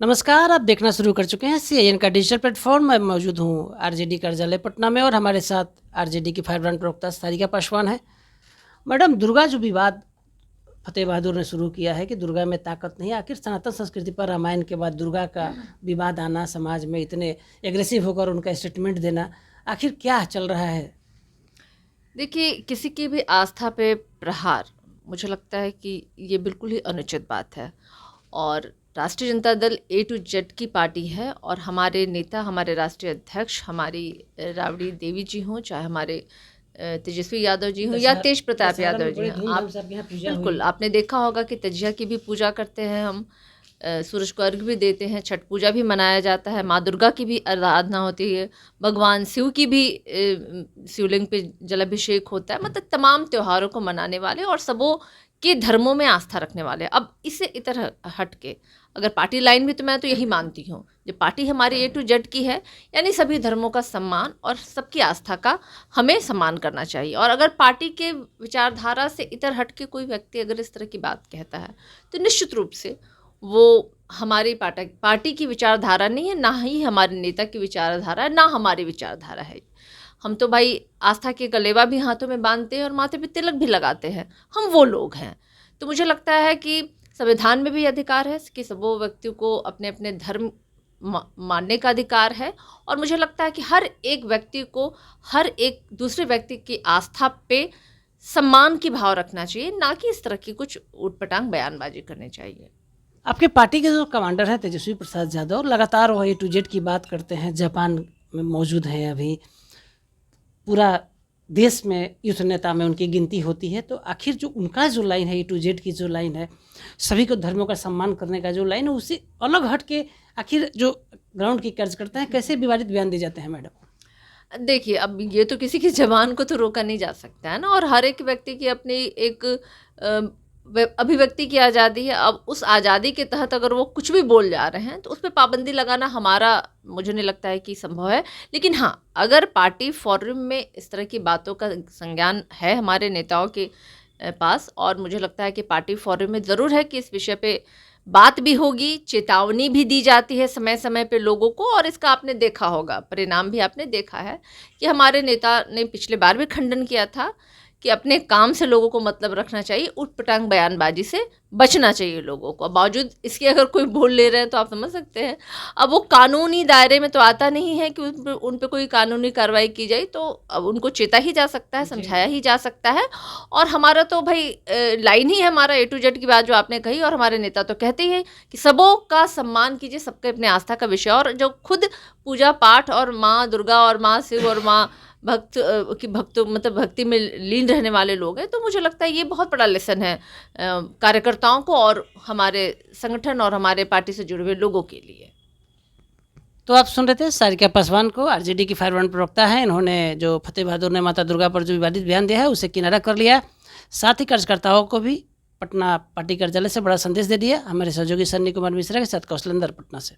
नमस्कार, आप देखना शुरू कर चुके हैं सीआईएन का डिजिटल प्लेटफॉर्म। मैं मौजूद हूँ आरजेडी कार्यालय पटना में और हमारे साथ आरजेडी की फायर ब्रांड प्रवक्ता सारिका पासवान है। मैडम, दुर्गा जो विवाद फतेह बहादुर ने शुरू किया है कि दुर्गा में ताकत नहीं, आखिर सनातन संस्कृति पर रामायण के बाद दुर्गा का विवाद आना, समाज में इतने एग्रेसिव होकर उनका स्टेटमेंट देना, आखिर क्या चल रहा है? देखिए, किसी की भी आस्था पे प्रहार मुझे लगता है कि ये बिल्कुल ही अनुचित बात है। और राष्ट्रीय जनता दल ए टू जेड की पार्टी है और हमारे नेता, हमारे राष्ट्रीय अध्यक्ष, हमारी राबड़ी देवी जी हों, चाहे हमारे तेजस्वी यादव जी हों या तेज प्रताप यादव जी हों, आप बिल्कुल आपने देखा होगा कि तजिया की भी पूजा करते हैं हम, सूरज को अर्घ्य भी देते हैं, छठ पूजा भी मनाया जाता है, माँ दुर्गा की भी आराधना होती है, भगवान शिव की भी शिवलिंग पे जलाभिषेक होता है। मतलब तमाम त्योहारों को मनाने वाले और सबों के धर्मों में आस्था रखने वाले। अब इससे इतर हट के अगर पार्टी लाइन भी, तो मैं तो यही मानती हूँ, जो पार्टी हमारी ए टू जेड की है, यानी सभी धर्मों का सम्मान और सबकी आस्था का हमें सम्मान करना चाहिए। और अगर पार्टी के विचारधारा से इतर हट के कोई व्यक्ति अगर इस तरह की बात कहता है, तो निश्चित रूप से वो हमारी पार्टी की विचारधारा नहीं है, ना ही हमारे नेता की विचारधारा है, ना हमारी विचारधारा है। हम तो भाई आस्था के कलेवा भी हाथों में बांधते हैं और माथे पे तिलक भी लगाते हैं, हम वो लोग हैं। तो मुझे लगता है कि संविधान में भी अधिकार है कि सबों व्यक्तियों को अपने अपने धर्म मानने का अधिकार है। और मुझे लगता है कि हर एक व्यक्ति को हर एक दूसरे व्यक्ति की आस्था पे सम्मान की भाव रखना चाहिए, ना कि इस तरह की कुछ ऊटपटांग बयानबाजी करनी चाहिए। आपके पार्टी के जो कमांडर हैं तेजस्वी प्रसाद यादव, लगातार वो ए टू जेड की बात करते हैं, जापान में मौजूद हैं अभी, पूरा देश में युद्ध नेता में उनकी गिनती होती है। तो आखिर जो उनका जो लाइन है, ए टू जेड की जो लाइन है, सभी को धर्मों का सम्मान करने का जो लाइन है, उससे अलग हट के आखिर जो ग्राउंड की कर्ज करते हैं, कैसे विवादित बयान दिए जाते हैं मैडम? देखिए, अब ये तो किसी की ज़बान को तो रोका नहीं जा सकता है ना, और हर एक व्यक्ति की अपनी एक अभिव्यक्ति की आज़ादी है। अब उस आज़ादी के तहत अगर वो कुछ भी बोल जा रहे हैं, तो उस पे पाबंदी लगाना हमारा, मुझे नहीं लगता है कि संभव है। लेकिन हाँ, अगर पार्टी फोरम में इस तरह की बातों का संज्ञान है हमारे नेताओं के पास, और मुझे लगता है कि पार्टी फोरम में ज़रूर है कि इस विषय पे बात भी होगी, चेतावनी भी दी जाती है समय समय पे लोगों को। और इसका आपने देखा होगा, परिणाम भी आपने देखा है कि हमारे नेता ने पिछले बार भी खंडन किया था कि अपने काम से लोगों को मतलब रखना चाहिए, ऊटपटांग बयानबाजी से बचना चाहिए लोगों को। बावजूद इसके अगर कोई बोल ले रहे हैं तो आप समझ सकते हैं, अब वो कानूनी दायरे में तो आता नहीं है कि उन पे कोई कानूनी कार्रवाई की जाए, तो अब उनको चेता ही जा सकता है, समझाया ही जा सकता है। और हमारा तो भाई लाइन ही है हमारा ए टू जेड की बात जो आपने कही, और हमारे नेता तो कहते ही है कि सबों का सम्मान कीजिए, सबके अपने आस्था का विषय। और जो खुद पूजा पाठ और माँ दुर्गा और माँ शिव और माँ मतलब भक्ति में लीन रहने वाले लोग हैं, तो मुझे लगता है ये बहुत बड़ा लेसन है कार्यकर्ताओं को और हमारे संगठन और हमारे पार्टी से जुड़े हुए लोगों के लिए। तो आप सुन रहे थे सारिका पासवान को, आरजेडी की फायर ब्रांड प्रवक्ता है। इन्होंने जो फतेह बहादुर ने माता दुर्गा पर जो विवादित बयान दिया है, उसे किनारा कर लिया। साथ ही कार्यकर्ताओं को भी पटना पार्टी कार्यालय से बड़ा संदेश दे दिया। हमारे सहयोगी सन्नी कुमार मिश्रा के साथ कौशलेंद्र, पटना से।